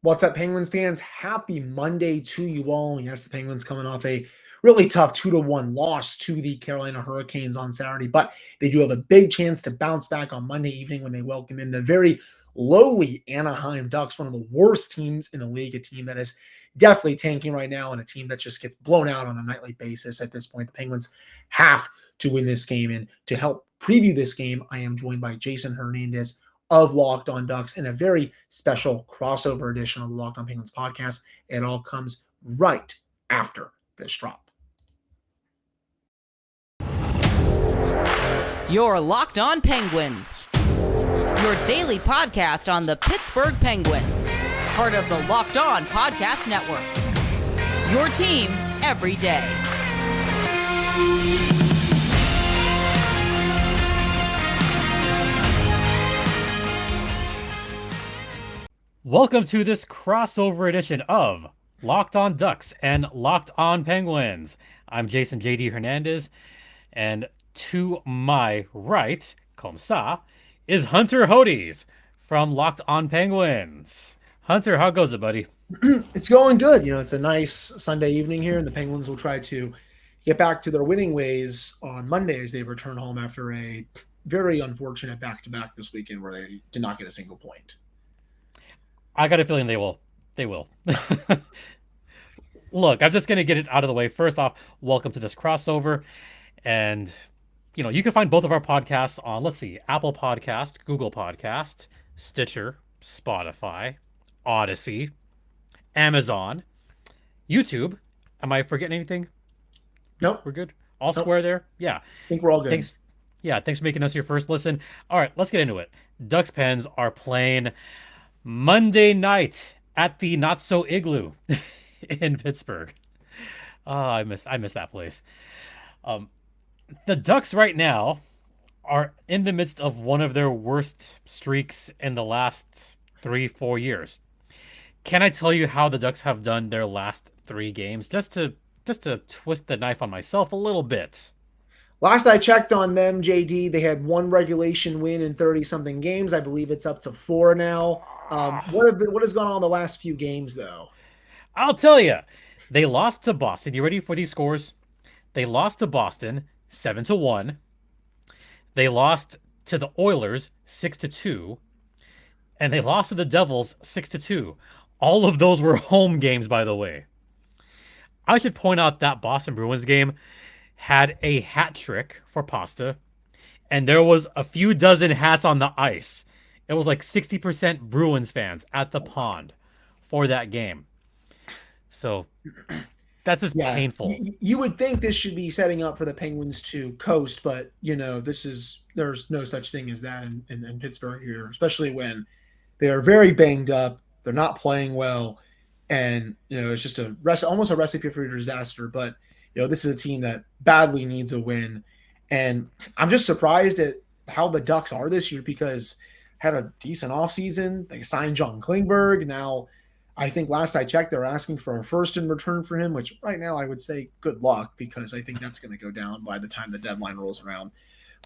What's up, Penguins fans? Happy Monday to you all. Yes, the Penguins coming off a really tough 2-1 loss to the Carolina Hurricanes on Saturday, but they do have a big chance to bounce back on Monday evening when they welcome in the very lowly Anaheim Ducks, one of the worst teams in the league, a team that is definitely tanking right now, and a team that just gets blown out on a nightly basis at this point. The Penguins have to win this game, and to help preview this game, I am joined by Jason Hernandez of Locked On Ducks in a very special crossover edition of the Locked On Penguins podcast. It all comes right after this drop. You're Locked On Penguins, your daily podcast on the Pittsburgh Penguins, part of the Locked On Podcast Network. Your team every day. Welcome to this crossover edition of Locked On Ducks and Locked On Penguins. I'm Jason JD Hernandez, and to my right, comme ça, is Hunter Hodes from Locked On Penguins. Hunter, how goes it, buddy? It's going good. You know, it's a nice Sunday evening here, and the Penguins will try to get back to their winning ways on Monday as they return home after a very unfortunate back-to-back this weekend where they did not get a single point. I got a feeling they will. They will. Look, I'm just going to get it out of the way. First off, welcome to this crossover. And, you know, you can find both of our podcasts on, let's see, Apple Podcast, Google Podcast, Stitcher, Spotify, Odyssey, Amazon, YouTube. Am I forgetting anything? Nope. We're good? All square there? Yeah. I think we're all good. Thanks for making us your first listen. All right, let's get into it. Ducks Pens are playing Monday night at the Not So Igloo in Pittsburgh. Oh, I miss that place. The Ducks right now are in the midst of one of their worst streaks in the last 3-4 years. Can I tell you how the Ducks have done their last 3 games? Just to twist the knife on myself a little bit. Last I checked on them, JD, they had 1 regulation win in 30-something games. I believe it's up to 4 now. What has gone on the last few games, though? I'll tell you. They lost to Boston. You ready for these scores? They lost to Boston 7-1. They lost to the Oilers 6-2. And they lost to the Devils 6-2. All of those were home games, by the way. I should point out that Boston Bruins game had a hat trick for Pasta, and there was a few dozen hats on the ice. It was like 60% Bruins fans at the pond for that game. So that's just painful. You would think this should be setting up for the Penguins to coast, but you know, there's no such thing as that in Pittsburgh here, especially when they are very banged up. They're not playing well, and you know, it's just almost a recipe for disaster. But you know, this is a team that badly needs a win, and I'm just surprised at how the Ducks are this year because had a decent offseason. They signed John Klingberg. Now, I think last I checked, they're asking for a first in return for him, which right now I would say good luck because I think that's going to go down by the time the deadline rolls around.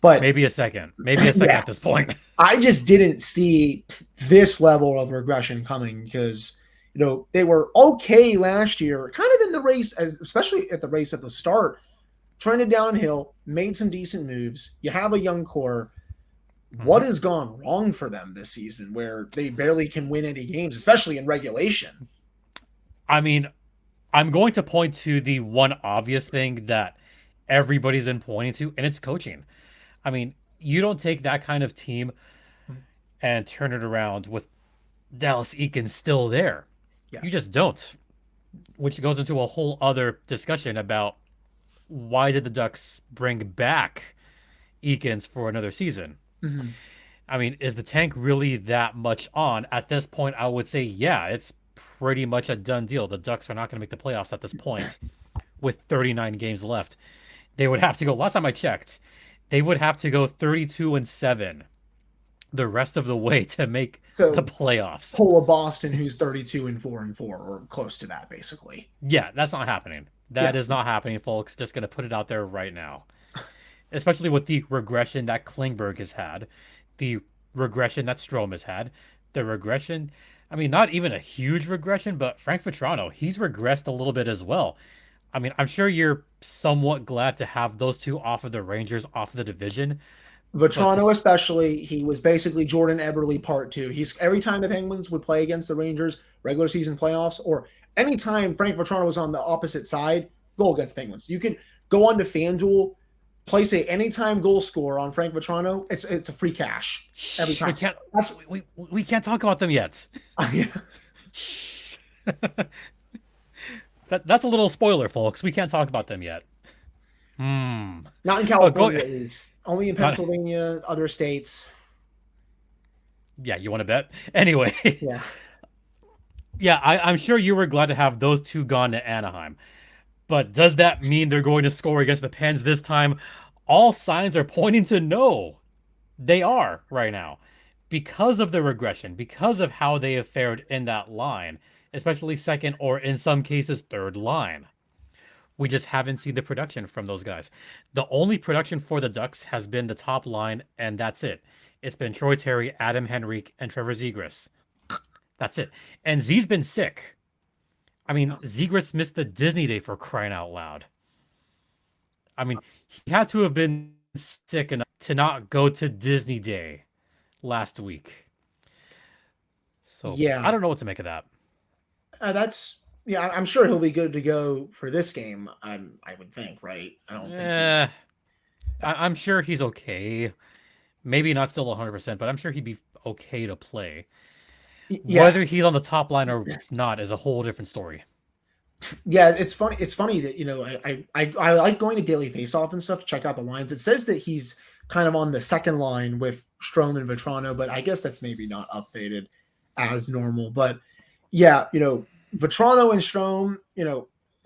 But maybe a second at this point. I just didn't see this level of regression coming because, you know, they were okay last year, kind of in the race, especially at the race at the start, trended downhill, made some decent moves. You have a young core. What has gone wrong for them this season where they barely can win any games, especially in regulation? I mean, I'm going to point to the one obvious thing that everybody's been pointing to, and it's coaching. I mean, you don't take that kind of team and turn it around with Dallas Eakins still there. Yeah. You just don't, which goes into a whole other discussion about why did the Ducks bring back Eakins for another season? Mm-hmm. I mean, is the tank really that much on? At this point, I would say, yeah, it's pretty much a done deal. The Ducks are not going to make the playoffs at this point with 39 games left. They would have to go, last time I checked, they would have to go 32-7 the rest of the way to make the playoffs. Pull a Boston who's 32-4 or close to that, basically. Yeah, that's not happening. That is not happening, folks. Just going to put it out there right now. Especially with the regression that Klingberg has had, the regression that Strome has had, the regression. I mean, not even a huge regression, but Frank Vetrano, he's regressed a little bit as well. I mean, I'm sure you're somewhat glad to have those two off of the Rangers, off of the division, but Vetrano especially, he was basically Jordan Eberle part two. He's every time the Penguins would play against the Rangers, regular season playoffs, or anytime Frank Vetrano was on the opposite side, goal against Penguins. You could go on to FanDuel, place a anytime goal score on Frank Vetrano. It's a free cash every time. We can't talk about them yet. Yeah. That's a little spoiler, folks. We can't talk about them yet. Not in California, at least. Only in Pennsylvania, other states. Yeah, you want to bet? Anyway. Yeah. Yeah, I'm sure you were glad to have those two gone to Anaheim. But does that mean they're going to score against the Pens this time? All signs are pointing to no. They are right now. Because of the regression, because of how they have fared in that line, especially second or in some cases third line. We just haven't seen the production from those guys. The only production for the Ducks has been the top line, and that's it. It's been Troy Terry, Adam Henrique, and Trevor Zegras. That's it. And Z's been sick. I mean, Zegras missed the Disney Day for crying out loud. I mean, he had to have been sick enough to not go to Disney Day last week. So, yeah. I don't know what to make of that. I'm sure he'll be good to go for this game. I would think, right? I don't think. I'm sure he's okay. Maybe not still 100%, but I'm sure he'd be okay to play. Yeah. Whether he's on the top line or not is a whole different story. Yeah, it's funny. It's funny that I like going to Daily Faceoff and stuff to check out the lines. It says that he's kind of on the second line with Strome and Vetrano, but I guess that's maybe not updated as normal. But yeah, Vetrano and Strome,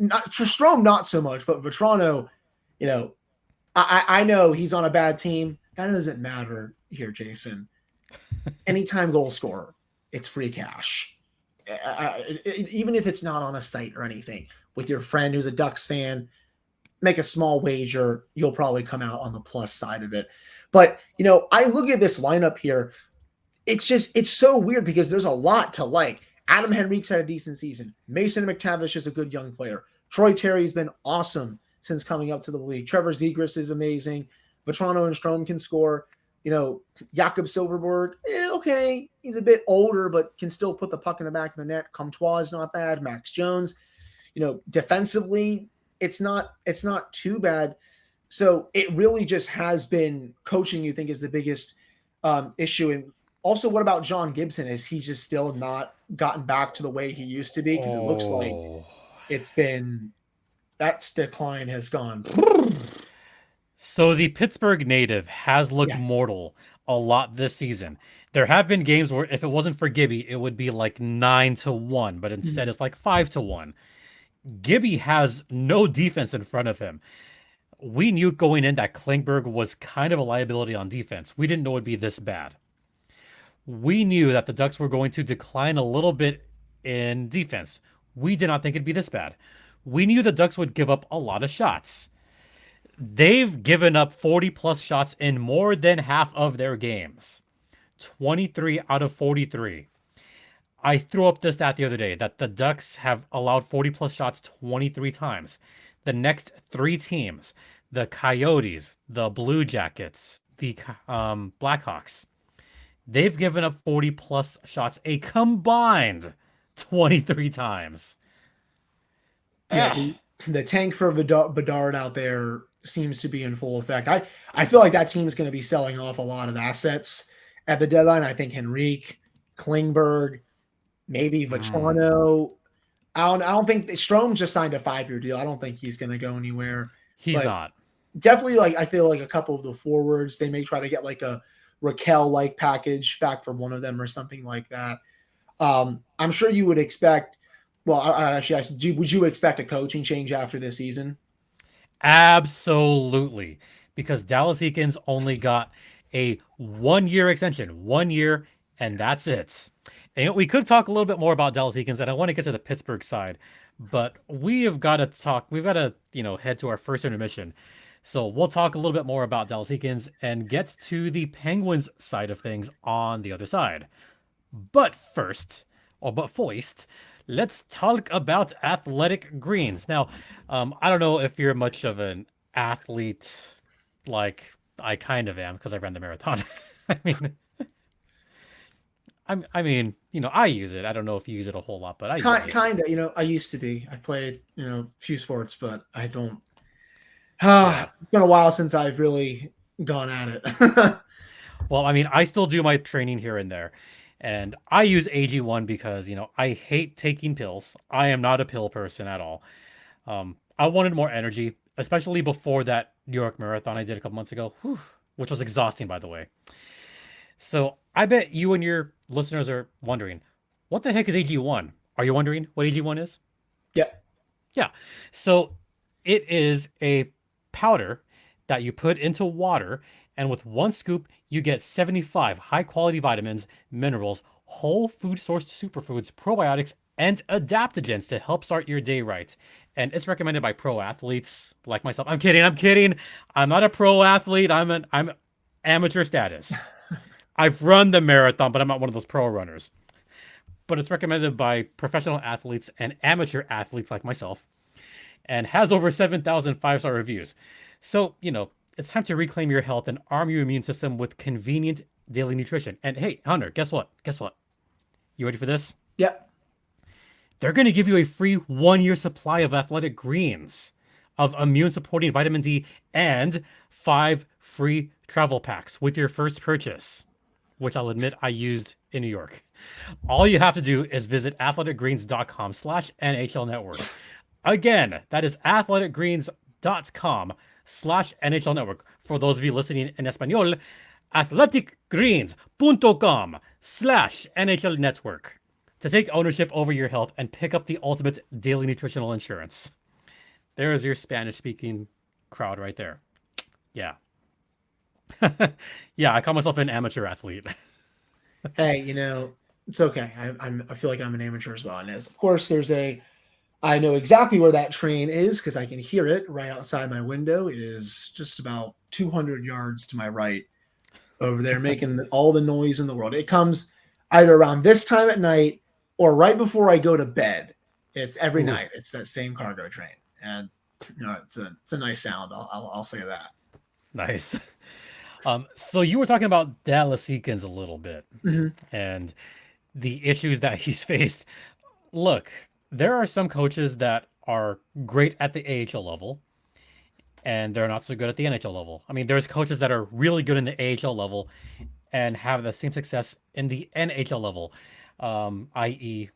Strome not so much, but Vetrano, I know he's on a bad team. That doesn't matter here, Jason. Anytime goal scorer, it's free cash. Even if it's not on a site or anything, with your friend who's a Ducks fan, make a small wager. You'll probably come out on the plus side of it. But, I look at this lineup here. It's so weird because there's a lot to like. Adam Henrique's had a decent season. Mason McTavish is a good young player. Troy Terry's been awesome since coming up to the league. Trevor Zegras is amazing. Vetrano and Strome can score. Jakob Silverberg, okay. He's a bit older, but can still put the puck in the back of the net. Comtois is not bad. Max Jones, defensively, it's not too bad. So it really just has been coaching, you think, is the biggest issue. And also, what about John Gibson? Is he just still not gotten back to the way he used to be? Because it looks like it's been that decline has gone. So the Pittsburgh native has looked mortal a lot this season. There have been games where if it wasn't for Gibby, it would be like 9-1, but instead it's like 5-1. Gibby has no defense in front of him. We knew going in that Klingberg was kind of a liability on defense. We didn't know it would be this bad. We knew that the Ducks were going to decline a little bit in defense. We did not think it'd be this bad. We knew the Ducks would give up a lot of shots. They've given up 40-plus shots in more than half of their games. 23 out of 43. I threw up the stat the other day that the Ducks have allowed 40-plus shots 23 times. The next three teams, the Coyotes, the Blue Jackets, the Blackhawks, they've given up 40-plus shots a combined 23 times. Yeah, the tank for Bedard out there seems to be in full effect. I feel like that team is going to be selling off a lot of assets at the deadline. I think Henrique, Klingberg, maybe Vetrano. I don't think Strome just signed a 5-year deal. I don't think he's going to go anywhere. He's not. Definitely, I feel like a couple of the forwards, they may try to get like a Raquel-like package back for one of them or something like that. I'm sure you would expect. Well, I actually asked, would you expect a coaching change after this season? Absolutely, because Dallas Eakins only got a 1-year extension, 1 year, and that's it. And we could talk a little bit more about Dallas Eakins, and I want to get to the Pittsburgh side, but we've got to head to our first intermission. So we'll talk a little bit more about Dallas Eakins and get to the Penguins side of things on the other side. But first, or but first, let's talk about athletic greens. Now, I don't know if you're much of an athlete, like I kind of am because I ran the marathon. I mean, I use it. I don't know if you use it a whole lot, but I use it. Kind of, I used to be. I played, a few sports, but I don't. Yeah. It's been a while since I've really gone at it. Well, I still do my training here and there. And I use AG1 because, I hate taking pills. I am not a pill person at all. I wanted more energy, especially before that New York Marathon I did a couple months ago, which was exhausting, by the way. So I bet you and your listeners are wondering, what the heck is AG1? Are you wondering what AG1 is? Yep. Yeah. So it is a powder that you put into water, and with one scoop, you get 75 high quality vitamins, minerals, whole food sourced superfoods, probiotics, and adaptogens to help start your day right. And it's recommended by pro athletes like myself. I'm kidding. I'm not a pro athlete. I'm amateur status. I've run the marathon, but I'm not one of those pro runners. But it's recommended by professional athletes and amateur athletes like myself, and has over 7,000 5-star reviews. So, it's time to reclaim your health and arm your immune system with convenient daily nutrition. And hey, Hunter, guess what? You ready for this? Yep. They're going to give you a free 1-year supply of athletic greens, of immune supporting vitamin D, and 5 free travel packs with your first purchase, which I'll admit I used in New York. All you have to do is visit athleticgreens.com/NHL Network. Again, that is athleticgreens.com/NHL Network. For those of you listening in Espanol, athleticgreens.com/NHL Network to take ownership over your health and pick up the ultimate daily nutritional insurance. There is your Spanish-speaking crowd right there. Yeah. Yeah, I call myself an amateur athlete. Hey, it's okay. I feel like I'm an amateur as well. And of course, I know exactly where that train is because I can hear it right outside my window. It is just about 200 yards to my right over there, making all the noise in the world. It comes either around this time at night or right before I go to bed. It's every night. It's that same cargo train. And, it's a nice sound. I'll say that. Nice. So you were talking about Dallas Eakins a little bit, and the issues that he's faced. Look, there are some coaches that are great at the AHL level, and they're not so good at the NHL level. There's coaches that are really good in the AHL level and have the same success in the NHL level, i.e.,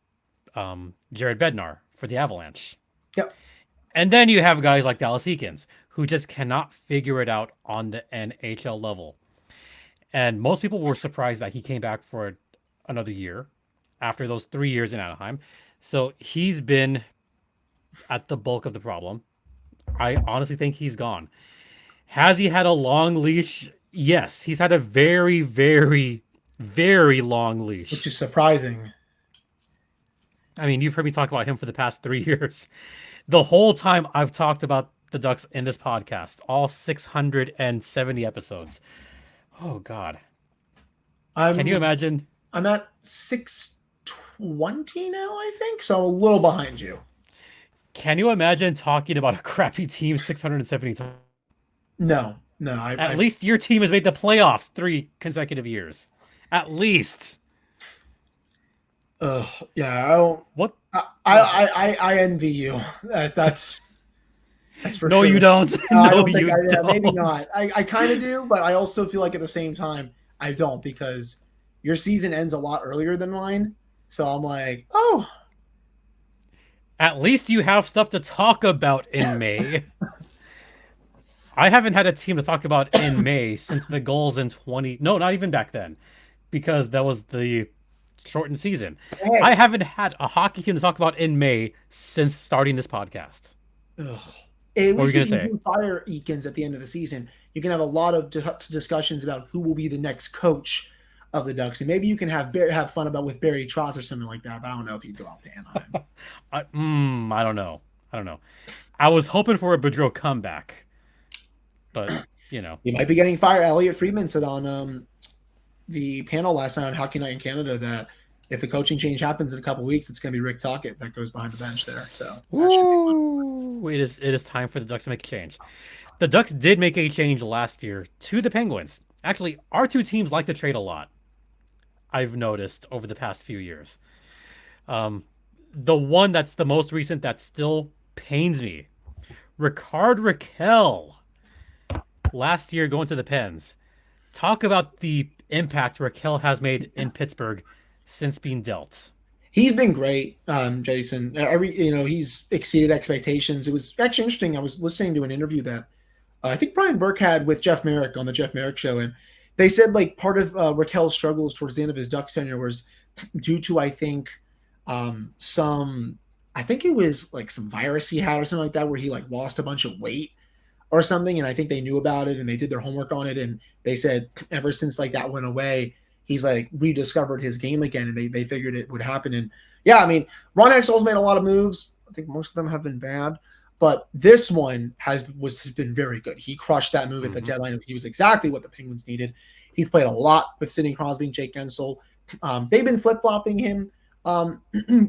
Jared Bednar for the Avalanche. Yep. And then you have guys like Dallas Eakins, who just cannot figure it out on the NHL level. And most people were surprised that he came back for another year after those 3 years in Anaheim. So he's been at the bulk of the problem. I honestly think he's gone. Has he had a long leash? Yes, he's had a very, very, very long leash. Which is surprising. You've heard me talk about him for the past 3 years. The whole time I've talked about the Ducks in this podcast, all 670 episodes. Oh, God. Can you imagine? I'm at 620 now, I think, so a little behind you. Can you imagine talking about a crappy team 670 times? No. At least your team has made the playoffs 3 consecutive years. At least. Yeah, I don't. What? I envy you. That's for no, sure. You don't. I no, don't think you don't. Maybe not. I kind of do, but I also feel like at the same time I don't, because your season ends a lot earlier than mine. So I'm like, oh. At least you have stuff to talk about in May. I haven't had a team to talk about in May since the goals in 20. No, not even back then, because that was the shortened season. Hey. I haven't had a hockey team to talk about in May since starting this podcast. Ugh. At least if you do fire Eakins at the end of the season, you can have a lot of discussions about who will be the next coach of the Ducks, and maybe you can have fun about with Barry Trotz or something like that. But I don't know if you'd go out to Anaheim. I don't know. I was hoping for a Boudreau comeback, but you might be getting fired. Elliot Friedman said on the panel last night on Hockey Night in Canada that if the coaching change happens in a couple of weeks, it's going to be Rick Tocchet that goes behind the bench there. So it is time for the Ducks to make a change. The Ducks did make a change last year to the Penguins. Actually, our two teams like to trade a lot. I've noticed over the past few years. The one that's the most recent that still pains me, Rickard Rakell. Last year going to the Pens. Talk about the impact Rakell has made in Pittsburgh since being dealt. He's been great, Jason. He's exceeded expectations. It was actually interesting. I was listening to an interview that I think Brian Burke had with Jeff Merrick on the Jeff Merrick show, and they said like part of Rakell's struggles towards the end of his Ducks tenure was due to I think it was like some virus he had or something like that, where he like lost a bunch of weight or something, and I think they knew about it and they did their homework on it, and they said ever since like that went away, he's like rediscovered his game again, and they figured it would happen. And yeah, I mean, Ron Hextall's made a lot of moves. I think most of them have been bad, but this one has been very good. He crushed that move at the deadline. He was exactly what the Penguins needed. He's played a lot with Sidney Crosby and Jake Gensel. They've been flip-flopping him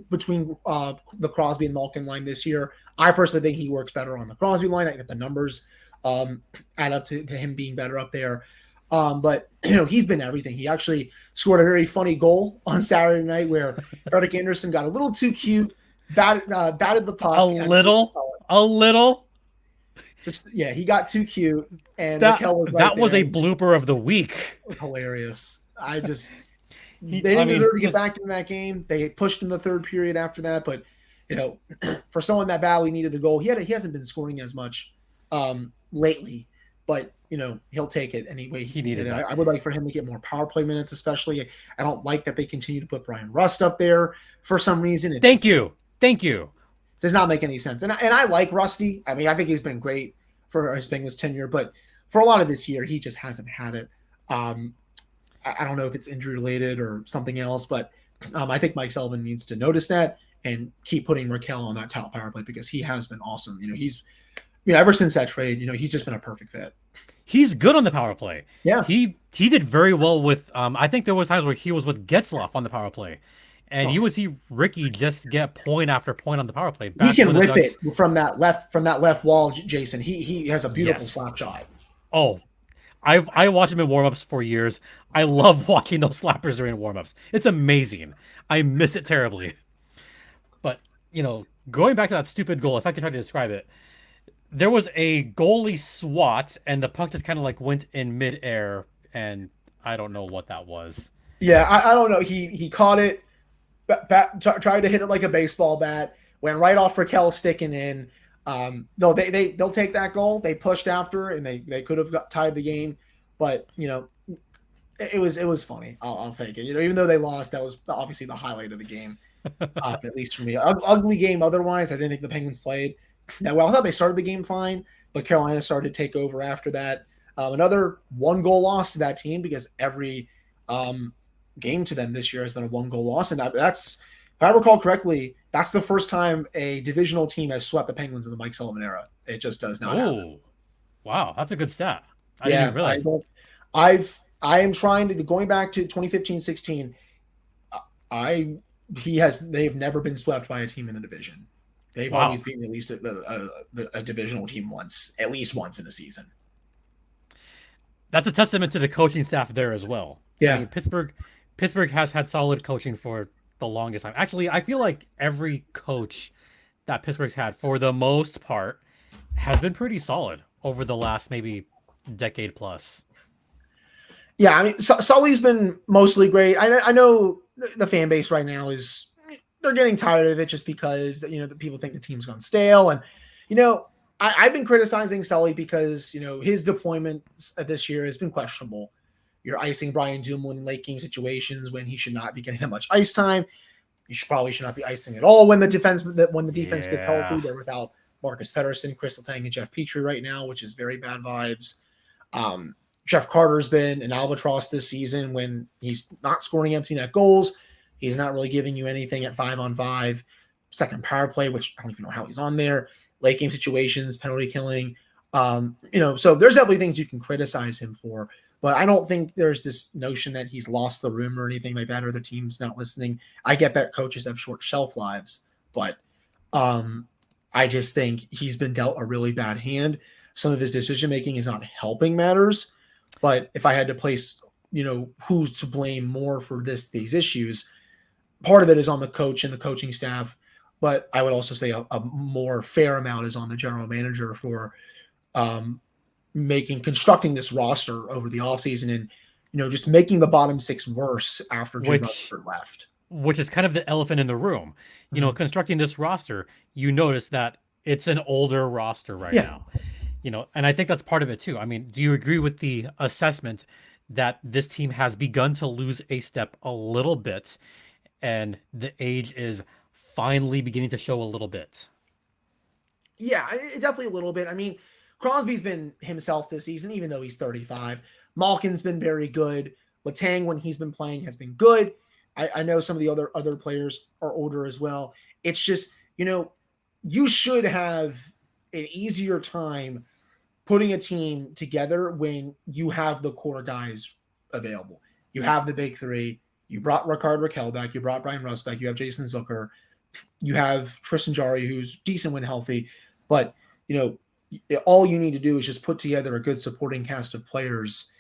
between the Crosby and Malkin line this year. I personally think he works better on the Crosby line. I think the numbers add up to him being better up there. But he's been everything. He actually scored a very funny goal on Saturday night where Frederik Andersen got a little too cute, batted the puck. A little. He got too cute, and that was a there. blooper of the week. Hilarious. They didn't deserve to get back in that game. They pushed in the third period after that, but for someone that badly needed a goal, he hasn't been scoring as much lately, but he'll take it anyway. He needed it. I would like for him to get more power play minutes, especially. I don't like that they continue to put Brian Rust up there for some reason. Thank you. Does not make any sense. And I like Rusty. I mean, I think he's been great for his Penguins tenure, but for a lot of this year, he just hasn't had it. I don't know if it's injury related or something else, but I think Mike Sullivan needs to notice that and keep putting Rakell on that top power play, because he has been awesome. He's ever since that trade, he's just been a perfect fit. He's good on the power play. Yeah. He did very well with I think there was times where he was with Getzlaf on the power play. And you would see Ricky just get point after point on the power play. He can rip it from that left wall, Jason. He has a beautiful slap shot. Oh, I watched him in warmups for years. I love watching those slappers during warmups. It's amazing. I miss it terribly. But, going back to that stupid goal, if I could try to describe it, there was a goalie swat, and the puck just kind of like went in midair, and I don't know what that was. Yeah, I don't know. He caught it, tried to hit it like a baseball bat, went right off Rakell sticking in. They'll take that goal. They pushed after, and they could have tied the game, but it was funny. I'll take it. Even though they lost, that was obviously the highlight of the game, at least for me. Ugly game. Otherwise, I didn't think the Penguins played that well. I thought they started the game fine, but Carolina started to take over after that. Another 1-goal loss to that team, because every game to them this year has been a 1-goal loss, and that's, if I recall correctly, that's the first time a divisional team has swept the Penguins in the Mike Sullivan era. It just does not happen. Wow, that's a good stat. I didn't realize. I am trying to, going back to 2015-16. They've never been swept by a team in the division. They've always been at least a divisional team at least once in a season. That's a testament to the coaching staff there as well. Yeah, I mean, Pittsburgh has had solid coaching for the longest time. Actually, I feel like every coach that Pittsburgh's had, for the most part, has been pretty solid over the last maybe decade plus. Yeah, I mean, Sully's been mostly great. I know the fan base right now they're getting tired of it, just because the people think the team's gone stale, and I've been criticizing Sully because his deployment this year has been questionable. You're icing Brian Dumoulin in late game situations when he should not be getting that much ice time. You probably should not be icing at all when the defense gets healthy. They're without Marcus Pettersson, Chris Letang, and Jeff Petrie right now, which is very bad vibes. Jeff Carter's been an albatross this season when he's not scoring empty net goals. He's not really giving you anything at 5-on-5. Second power play, which I don't even know how he's on there. Late game situations, penalty killing. So there's definitely things you can criticize him for. But I don't think there's this notion that he's lost the room or anything like that, or the team's not listening. I get that coaches have short shelf lives, but I just think he's been dealt a really bad hand. Some of his decision making is not helping matters. But if I had to place, who's to blame more for these issues, part of it is on the coach and the coaching staff. But I would also say a more fair amount is on the general manager for constructing this roster over the offseason and, just making the bottom six worse after Jim Rutherford left. Which is kind of the elephant in the room. Constructing this roster, you notice that it's an older roster right now. And I think that's part of it too. I mean, do you agree with the assessment that this team has begun to lose a step a little bit and the age is finally beginning to show a little bit? Yeah, definitely a little bit. I mean, Crosby's been himself this season, even though he's 35. Malkin's been very good. Letang, when he's been playing, has been good. I know some of the other players are older as well. It's just, you should have an easier time putting a team together when you have the core guys available. You have the big three. You brought Rickard Rakell back. You brought Brian Rust back. You have Jason Zucker. You have Tristan Jarry, who's decent when healthy. But, all you need to do is just put together a good supporting cast of players,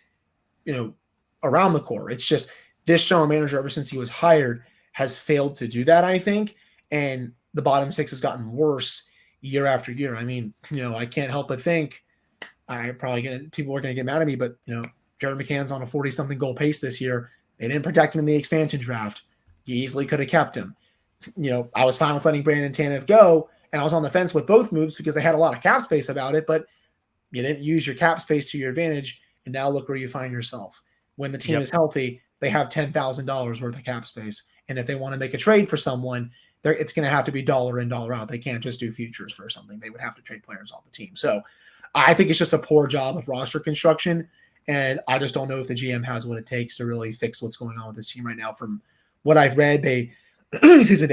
around the core. It's just this general manager, ever since he was hired, has failed to do that, I think. And the bottom six has gotten worse year after year. I mean, I can't help but think people are going to get mad at me, but, Jared McCann's on a 40-something goal pace this year. They didn't protect him in the expansion draft. You easily could have kept him. I was fine with letting Brandon Tanev go, and I was on the fence with both moves because they had a lot of cap space about it, but you didn't use your cap space to your advantage, and now look where you find yourself. When the team is healthy, they have $10,000 worth of cap space, and if they want to make a trade for someone, it's going to have to be dollar in, dollar out. They can't just do futures for something. They would have to trade players off the team. So I think it's just a poor job of roster construction, and I just don't know if the GM has what it takes to really fix what's going on with this team right now. From what I've read, they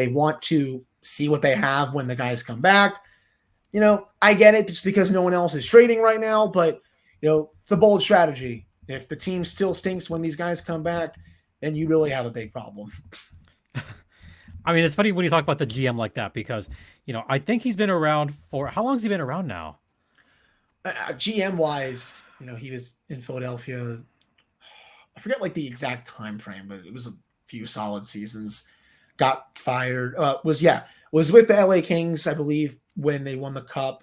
want to see what they have when the guys come back. I get it just because no one else is trading right now, but it's a bold strategy. If the team still stinks when these guys come back, then you really have a big problem. I mean, it's funny when you talk about the GM like that because, I think he's been around for, how long has he been around now? GM wise, he was in Philadelphia. I forget the exact time frame, but it was a few solid seasons. Got fired. Was with the LA Kings, I believe, when they won the Cup.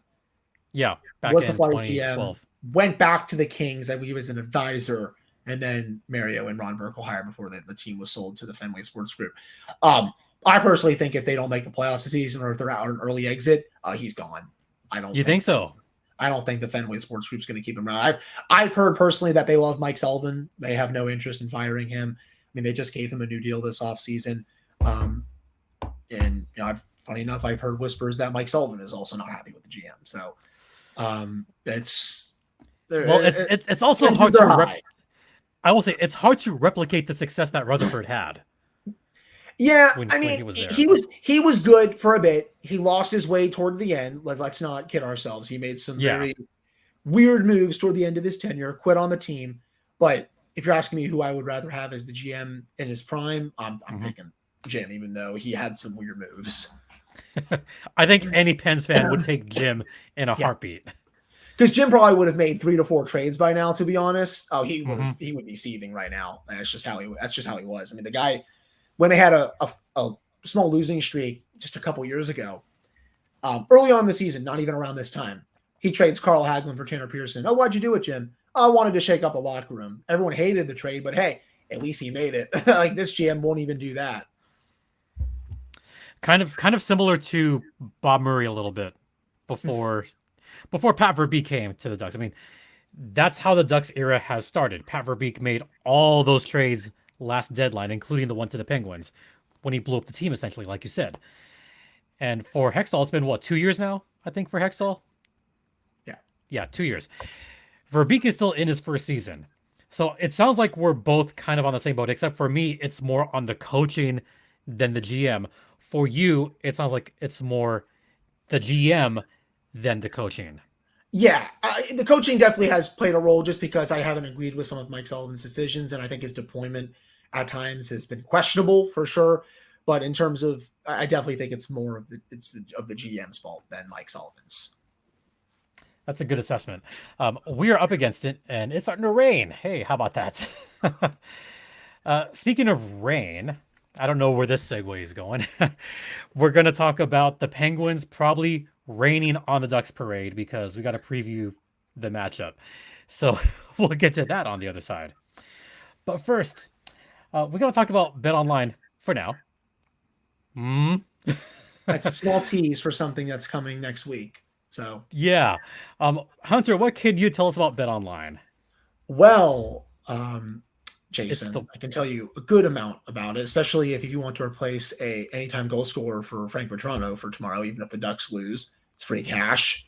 Yeah, back in 2012. Went back to the Kings, I believe, as an advisor, and then Mario and Ron Burke hired before the team was sold to the Fenway Sports Group. I personally think if they don't make the playoffs this season or if they're out an early exit, he's gone. You think so? I don't think the Fenway Sports Group's going to keep him around. I've heard personally that they love Mike Sullivan. They have no interest in firing him. I mean, they just gave him a new deal this offseason. And funny enough, I've heard whispers that Mike Sullivan is also not happy with the GM. So it's also hard to I will say it's hard to replicate the success that Rutherford had. Yeah, he was good for a bit. He lost his way toward the end. Let's not kid ourselves. He made some very weird moves toward the end of his tenure, quit on the team. But if you're asking me who I would rather have as the GM in his prime, I'm taking Jim, even though he had some weird moves. I think any Pens fan would take Jim in a heartbeat. Because Jim probably would have made 3 to 4 trades by now, to be honest. Oh, he would be seething right now. That's just how he was. I mean, the guy, when they had a small losing streak just a couple years ago, early on in the season, not even around this time, he trades Carl Hagelin for Tanner Pearson. Oh, why'd you do it, Jim? I wanted to shake up the locker room. Everyone hated the trade, but hey, at least he made it. This GM won't even do that. Kind of similar to Bob Murray a little bit before Pat Verbeek came to the Ducks. I mean, that's how the Ducks era has started. Pat Verbeek made all those trades last deadline, including the one to the Penguins, when he blew up the team, essentially, like you said. And for Hextall, it's been, 2 years now, I think, for Hextall? Yeah, 2 years. Verbeek is still in his first season. So it sounds like we're both kind of on the same boat, except for me, it's more on the coaching than the GM. For you, it sounds like it's more the GM than the coaching. Yeah, the coaching definitely has played a role just because I haven't agreed with some of Mike Sullivan's decisions, and I think his deployment at times has been questionable for sure. But in terms of, I definitely think it's more of the GM's fault than Mike Sullivan's. That's a good assessment. We are up against it, and it's starting to rain. Hey, how about that? Speaking of rain, I don't know where this segue is going. We're going to talk about the Penguins probably raining on the Ducks parade because we got to preview the matchup. So we'll get to that on the other side. But first, we're going to talk about Bet Online for now. That's a small tease for something that's coming next week. So Yeah. Hunter, what can you tell us about Bet Online? well, It's Jason, the I can tell you a good amount about it, especially if you want to replace a anytime goal scorer for Frank Petrano for tomorrow, even if the Ducks lose. It's free cash.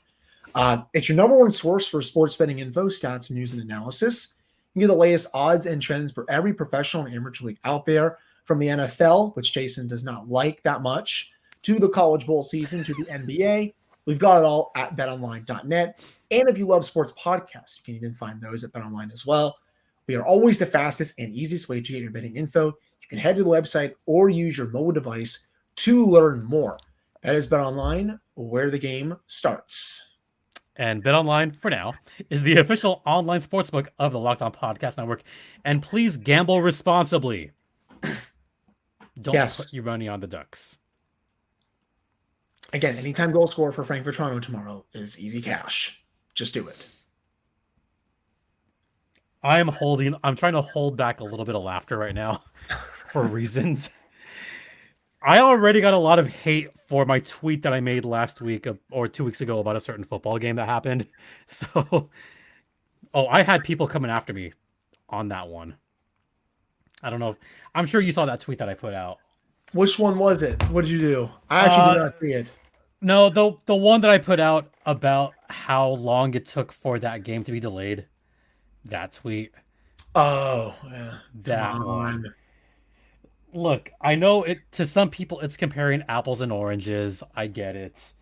It's your number one source for sports betting info, stats, news, and analysis. You can get the latest odds and trends for every professional and amateur league out there, from the NFL, which Jason does not like that much, to the college bowl season, to the NBA. We've got it all at betonline.net. And if you love sports podcasts, you can even find those at betonline as well. We are always the fastest and easiest way to get your betting info. You can head to the website or use your mobile device to learn more. That is BetOnline, where the game starts. And BetOnline, for now, is the official online sportsbook of the Locked On Podcast Network. And please gamble responsibly. Don't put your money on the Ducks. Again, anytime goal scorer for Frank Petrano tomorrow is easy cash. Just do it. I'm trying to hold back a little bit of laughter right now for reasons. I already got a lot of hate for my tweet that I made last week or 2 weeks ago about a certain football game that happened. So, I had people coming after me on that one. I don't know. I'm sure you saw that tweet that I put out. Which one was it? What did you do? I actually did not see it. No, the one that I put out about how long it took for that game to be delayed. That tweet. Oh, yeah. That one. Look, I know it to some people it's comparing apples and oranges. I get it.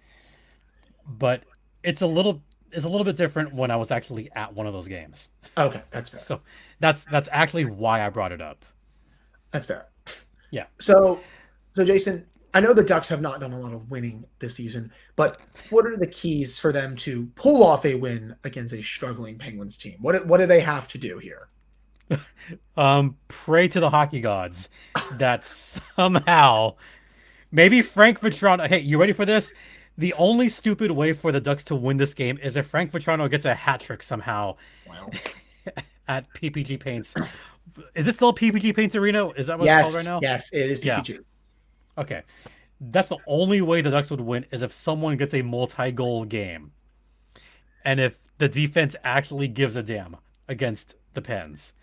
But it's a little bit different when I was actually at one of those games. Okay, that's fair. So that's actually why I brought it up. That's fair. Yeah. So Jason, I know the Ducks have not done a lot of winning this season, but what are the keys for them to pull off a win against a struggling Penguins team? What do they have to do here? Pray to the hockey gods that somehow maybe Frank Vetrano. Hey, you ready for this? The only stupid way for the Ducks to win this game is if Frank Vetrano gets a hat trick somehow. Wow. At PPG Paints. Is it still PPG Paints Arena? Is that what it's called right now? Yes, it is PPG. Yeah. Okay. That's the only way the Ducks would win is if someone gets a multi-goal game. And if the defense actually gives a damn against the Pens.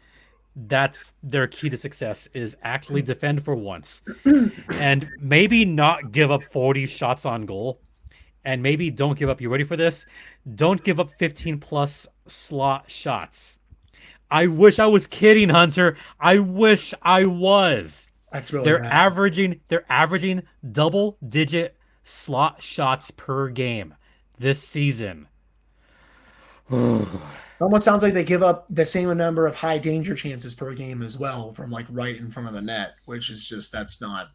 That's their key to success is actually defend for once. And maybe not give up 40 shots on goal. And maybe don't give up, you ready for this? Don't give up 15 plus slot shots. I wish I was kidding, Hunter. I wish I was. That's really they're bad. averaging double-digit slot shots per game this season. Almost sounds like they give up the same number of high danger chances per game as well from like right in front of the net, which is just that's not.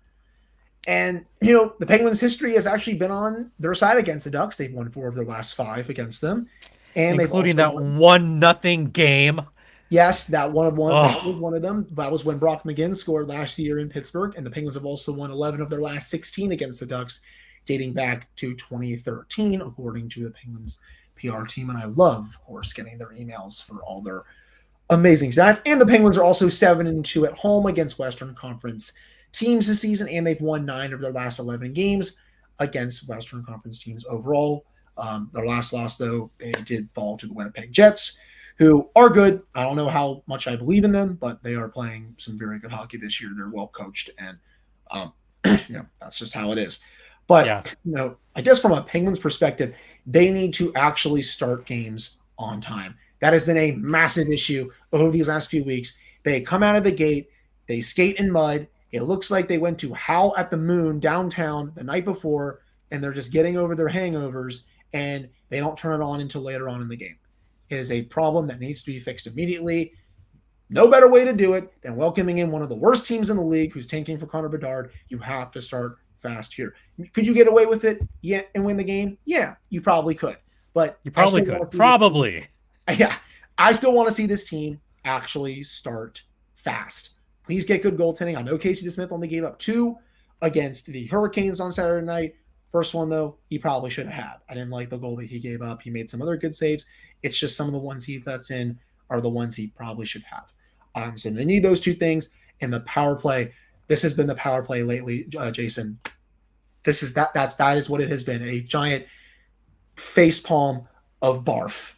And the Penguins' history has actually been on their side against the Ducks. They've won 4 of their last 5 against them, and including that 1-0 game. Yes, that one that was one of them. That was when Brock McGinn scored last year in Pittsburgh, and the Penguins have also won 11 of their last 16 against the Ducks, dating back to 2013, according to the Penguins PR team. And I love, of course, getting their emails for all their amazing stats. And the Penguins are also 7-2 at home against Western Conference teams this season, and they've won 9 of their last 11 games against Western Conference teams overall. Their last loss, though, they did fall to the Winnipeg Jets, who are good. I don't know how much I believe in them, but they are playing some very good hockey this year. They're well coached, and that's just how it is. But I guess from a Penguins perspective, they need to actually start games on time. That has been a massive issue over these last few weeks. They come out of the gate, they skate in mud. It looks like they went to Howl at the Moon downtown the night before, and they're just getting over their hangovers, and they don't turn it on until later on in the game. It is a problem that needs to be fixed immediately. No better way to do it than welcoming in one of the worst teams in the league who's tanking for Connor Bedard. You have to start fast here. Could you get away with it and win the game? Yeah, you probably could. But you probably could. Probably. Yeah. I still want to see this team actually start fast. Please get good goaltending. I know Casey DeSmith only gave up 2 against the Hurricanes on Saturday night. First one, though, he probably should have had. I didn't like the goal that he gave up. He made some other good saves. It's just some of the ones he lets in are the ones he probably should have. So they need those 2 things. And the power play, this has been the power play lately, Jason. That is what it has been. A giant facepalm of barf.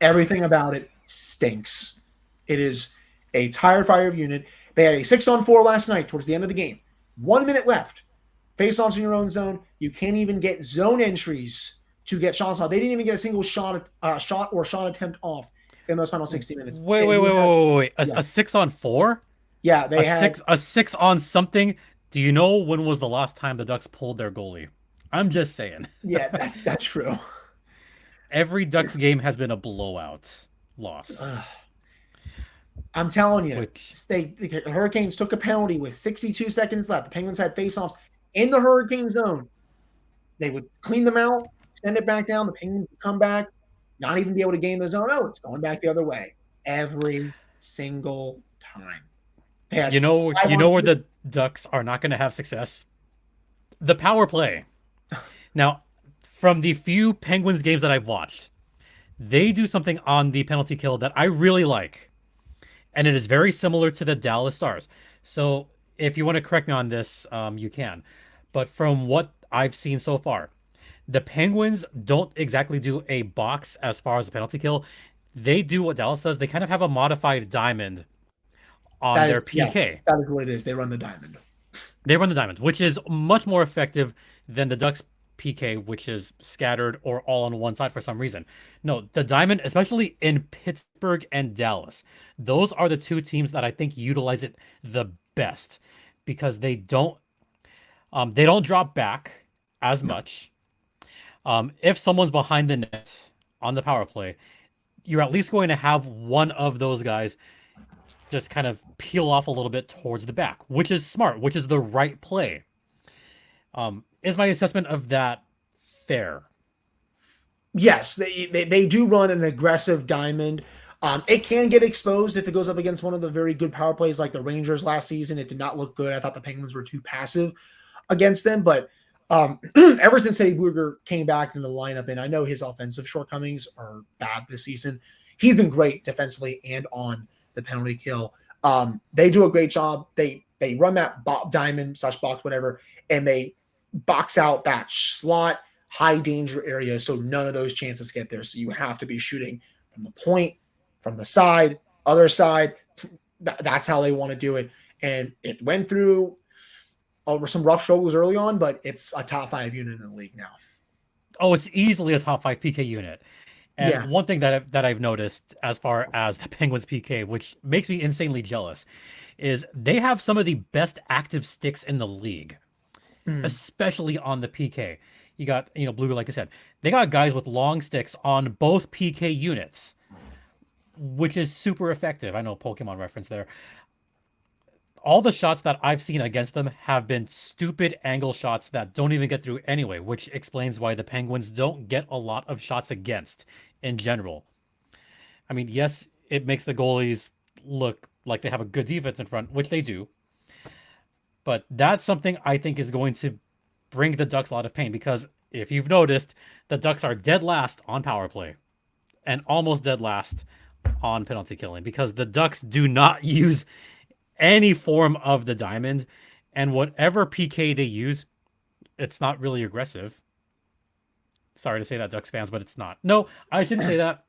Everything about it stinks. It is a tire fire unit. They had a 6-on-4 last night towards the end of the game. 1 minute left. Face-offs in your own zone. You can't even get zone entries to get shots off. They didn't even get a single shot attempt off in those final 60 minutes. Wait. A 6-on-4? Yeah, they had a 6 on something. Do you know when was the last time the Ducks pulled their goalie? I'm just saying. Yeah, that's true. Every Ducks game has been a blowout loss. I'm telling you, the Hurricanes took a penalty with 62 seconds left. The Penguins had faceoffs in the Hurricane zone. They would clean them out, send it back down. The Penguins would come back, not even be able to gain the zone. Oh, it's going back the other way every single time. You know where the Ducks are not going to have success? The power play. Now, from the few Penguins games that I've watched, they do something on the penalty kill that I really like. And it is very similar to the Dallas Stars. So if you want to correct me on this, you can. But from what I've seen so far, the Penguins don't exactly do a box as far as the penalty kill. They do what Dallas does. They kind of have a modified diamond on their PK. Yeah, that is what it is. They run the diamond. They run the diamond, which is much more effective than the Ducks PK, which is scattered or all on one side for some reason. No, the diamond, especially in Pittsburgh and Dallas, those are the 2 teams that I think utilize it the best because they don't drop back as much. If someone's behind the net on the power play, you're at least going to have one of those guys just kind of peel off a little bit towards the back, which is smart, which is the right play. Is my assessment of that fair? Yes, they do run an aggressive diamond. It can get exposed if it goes up against one of the very good power plays like the Rangers last season. It did not look good. I thought the Penguins were too passive against them. But ever since Eddie Bluger came back into the lineup, and I know his offensive shortcomings are bad this season, he's been great defensively and on the penalty kill. They do a great job. They run that diamond / box, whatever, and they box out that slot high danger area so none of those chances get there. So you have to be shooting from the point, from the side, other side. That's how they want to do it. And it went through over some rough struggles early on, but it's a top 5 unit in the league now. Oh, it's easily a top 5 PK unit. And one thing that I've noticed as far as the Penguins PK, which makes me insanely jealous, is they have some of the best active sticks in the league, especially on the PK. You got, Bluger, like I said, they got guys with long sticks on both PK units, which is super effective. I know Pokemon reference there. All the shots that I've seen against them have been stupid angle shots that don't even get through anyway, which explains why the Penguins don't get a lot of shots against in general. I mean, yes, it makes the goalies look like they have a good defense in front, which they do. But that's something I think is going to bring the Ducks a lot of pain because if you've noticed, the Ducks are dead last on power play and almost dead last on penalty killing because the Ducks do not use any form of the diamond, and whatever PK they use, it's not really aggressive. Sorry to say that, Ducks fans, but it's not. No, I shouldn't say that.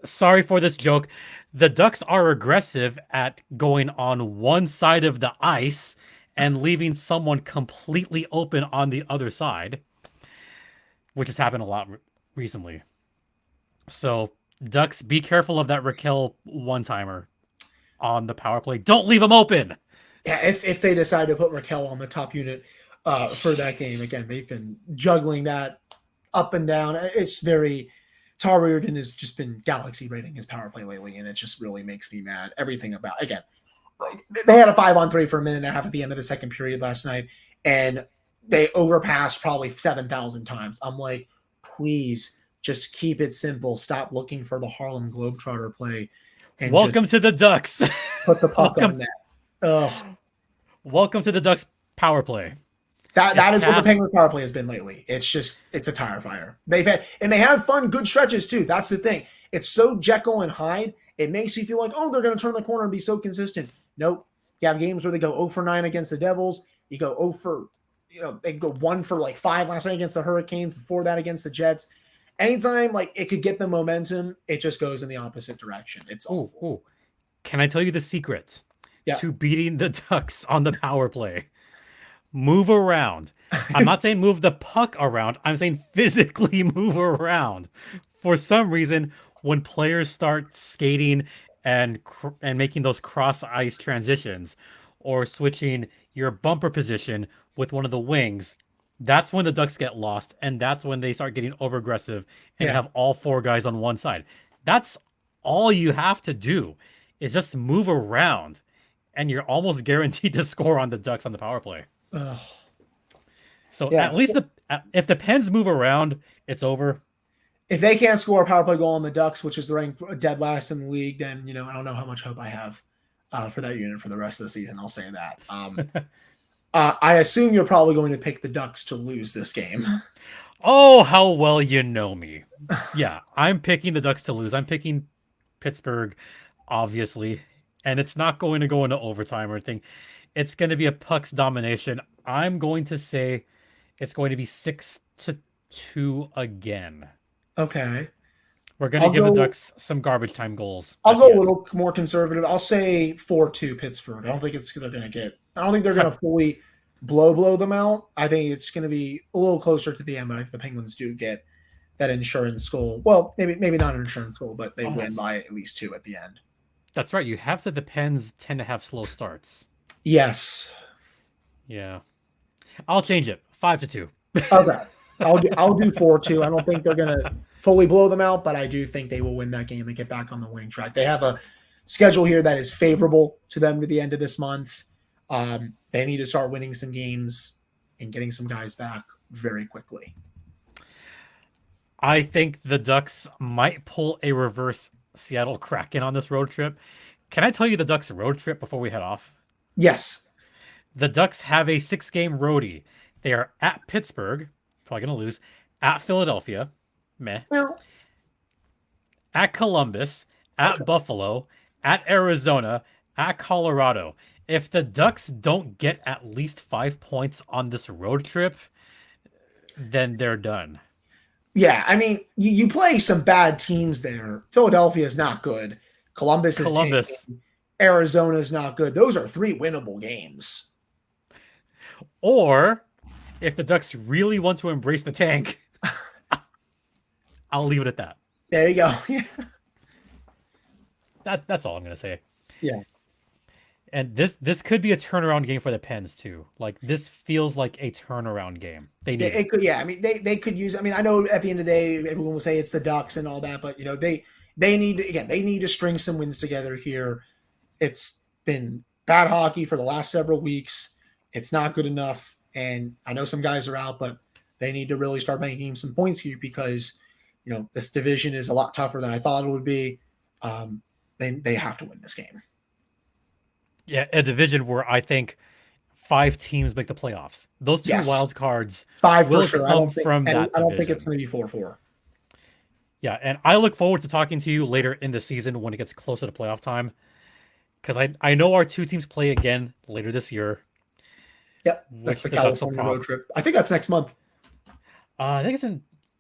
Sorry for this joke. The Ducks are aggressive at going on one side of the ice and leaving someone completely open on the other side, which has happened a lot recently. So, Ducks, be careful of that Raquel one-timer on the power play. Don't leave them open. Yeah, if they decide to put Raquel on the top unit for that game, again, they've been juggling that up and down. It's very. Tar Reardon has just been galaxy rating his power play lately, and it just really makes me mad. Everything about again, like they had a 5-on-3 for a minute and a half at the end of the second period last night, and they overpassed probably 7,000 times. I'm like, please just keep it simple. Stop looking for the Harlem Globetrotter play. And welcome to the Ducks. Put the puck on net. Ugh. Welcome to the Ducks power play. That is what the Penguin power play has been lately. It's a tire fire. They have fun, good stretches too. That's the thing. It's so Jekyll and Hyde. It makes you feel like, oh, they're going to turn the corner and be so consistent. Nope. You have games where they go 0 for 9 against the Devils. You go 0 for, they go 1 for like 5 last night against the Hurricanes. Before that against the Jets. Anytime like it could get the momentum, it just goes in the opposite direction. It's awful. Ooh. Can I tell you the secret to beating the Ducks on the power play? Move around. I'm not saying move the puck around. I'm saying physically move around. For some reason, when players start skating and making those cross ice transitions or switching your bumper position with one of the wings, that's when the Ducks get lost, and that's when they start getting over aggressive and have all 4 guys on one side. That's all you have to do is just move around, and you're almost guaranteed to score on the Ducks on the power play. Ugh. So at least if the Pens move around, it's over. If they can't score a power play goal on the Ducks, which is ranked dead last in the league, then I don't know how much hope I have for that unit for the rest of the season. I'll say that. I assume you're probably going to pick the Ducks to lose this game. Oh, how well you know me. Yeah, I'm picking the Ducks to lose. I'm picking Pittsburgh, obviously, and it's not going to go into overtime or anything. It's going to be a pucks domination. I'm going to say it's going to be 6-2 again. Okay. We're going to give the Ducks some garbage time goals. I'll go a little more conservative. I'll say 4-2 Pittsburgh. I don't think they're going to fully blow them out. I think it's going to be a little closer to the end, but I think the Penguins do get that insurance goal. Well, maybe not an insurance goal, but they win by at least 2 at the end. That's right. You have said the Pens tend to have slow starts. Yes. Yeah. I'll change it. 5-2. Okay. I'll do 4-2. I don't think they're gonna fully blow them out, but I do think they will win that game and get back on the winning track. They have a schedule here that is favorable to them to the end of this month. They need to start winning some games and getting some guys back very quickly. I think the Ducks might pull a reverse Seattle Kraken on this road trip. Can I tell you the Ducks road trip before we head off? Yes. The Ducks have a 6-game roadie. They are at Pittsburgh, probably going to lose, at Philadelphia, meh, at Columbus, at Buffalo, at Arizona, at Colorado. If the Ducks don't get at least 5 points on this road trip, then they're done. Yeah, I mean, you play some bad teams there. Philadelphia is not good. Columbus. Arizona is not good. Those are 3 winnable games. Or if the Ducks really want to embrace the tank, I'll leave it at that. There you go. Yeah. That's all I'm going to say. Yeah. And this could be a turnaround game for the Pens too. Like this feels like a turnaround game. They need it could. Yeah, I mean they could use. I mean, I know at the end of the day everyone will say it's the Ducks and all that, but they need to string some wins together here. It's been bad hockey for the last several weeks. It's not good enough, and I know some guys are out, but they need to really start making some points here because this division is a lot tougher than I thought it would be. They have to win this game. Yeah, a division where I think 5 teams make the playoffs. Those 2 wild cards 5 will for sure. come from that I don't think it's going to be 4-4. Yeah, and I look forward to talking to you later in the season when it gets closer to playoff time. Because I know our 2 teams play again later this year. Yep, that's the California road trip. I think that's next month. I think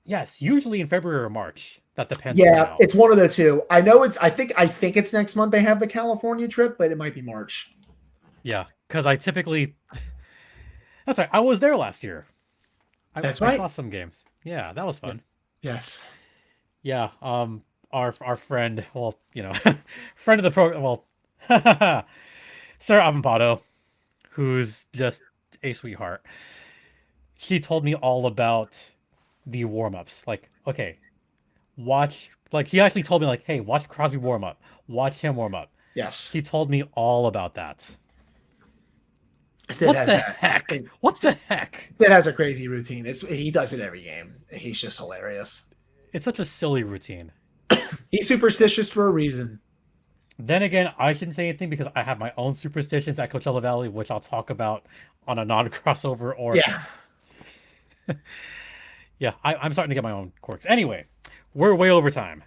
it's usually in February or March. That depends. Yeah, it's one of the 2. I know I think it's next month they have the California trip, but it might be March. Yeah, because I typically. That's right. I was there last year. I saw some games. Yeah, that was fun. Yes. Yeah. Our friend, well, friend of the program, well, Sarah Avampado, who's just a sweetheart. She told me all about the warm-ups. Like, okay, watch, like he actually told me like, hey, watch Crosby warm up. Watch him warm up. Yes. He told me all about that. Sid What has the that. heck? What the heck? Sid has a crazy routine. He does it every game. He's just hilarious. It's such a silly routine. He's superstitious for a reason. Then again, I shouldn't say anything because I have my own superstitions at Coachella Valley, which I'll talk about on a non-crossover or Yeah. yeah, I'm starting to get my own quirks. Anyway, we're way over time,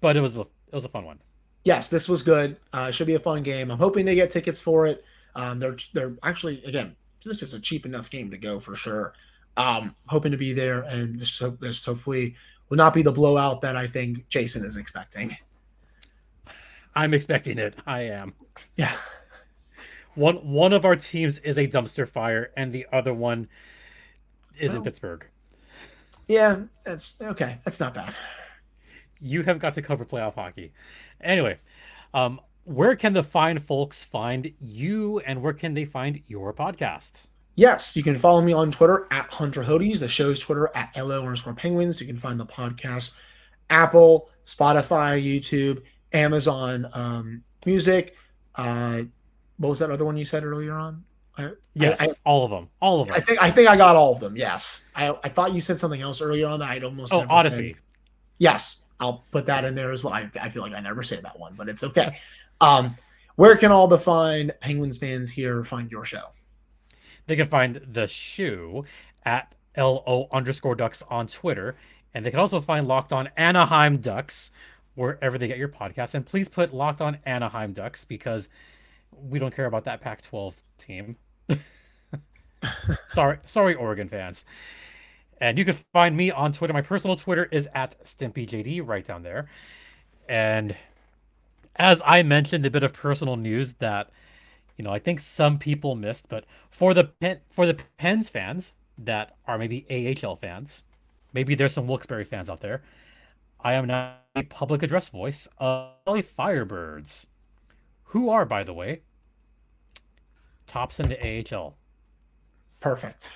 but it was a fun one. Yes, this was good. Should be a fun game. I'm hoping to get tickets for it. They're actually, again, this is a cheap enough game to go for sure. Hoping to be there, and this hopefully will not be the blowout that I think Jason is expecting. I'm expecting it. I am. Yeah. One of our teams is a dumpster fire, and the other one is in Pittsburgh. Yeah, that's okay. That's not bad. You have got to cover playoff hockey. Anyway, where can the fine folks find you, and where can they find your podcast? Yes, you can follow me on Twitter at Hunter Hodes, the show's Twitter at LO_Penguins. You can find the podcast Apple, Spotify, YouTube, Amazon Music. What was that other one you said earlier on? Yes, all of them. All of them. I think I got all of them. Yes. I thought you said something else earlier on that I'd almost never Odyssey. said. Yes, I'll put that in there as well. I feel like I never say that one, but it's okay. Where can all the fine Penguins fans here find your show? They can find the shoe at LO_Ducks on Twitter. And they can also find Locked On Anaheim Ducks wherever they get your podcast. And please put Locked On Anaheim Ducks because we don't care about that Pac-12 team. Sorry, Oregon fans. And you can find me on Twitter. My personal Twitter is at StimpyJD, right down there. And as I mentioned, a bit of personal news that I think some people missed, but for the Pens fans that are maybe AHL fans, maybe there's some Wilkes-Barre fans out there. I am now a public address voice of the Firebirds, who are, by the way, tops in the AHL. Perfect.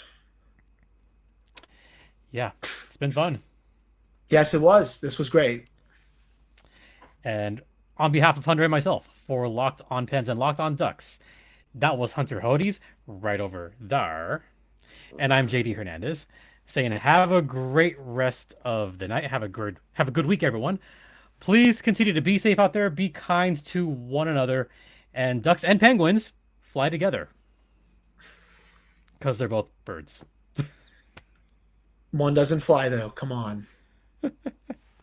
Yeah, it's been fun. Yes, it was. This was great. And on behalf of Hunter and myself, for Locked On Pens and Locked On Ducks, that was Hunter Hodes right over there. And I'm JD Hernandez saying have a great rest of the night. Have a good week, everyone. Please continue to be safe out there. Be kind to one another. And Ducks and Penguins fly together. Because they're both birds. One doesn't fly, though. Come on.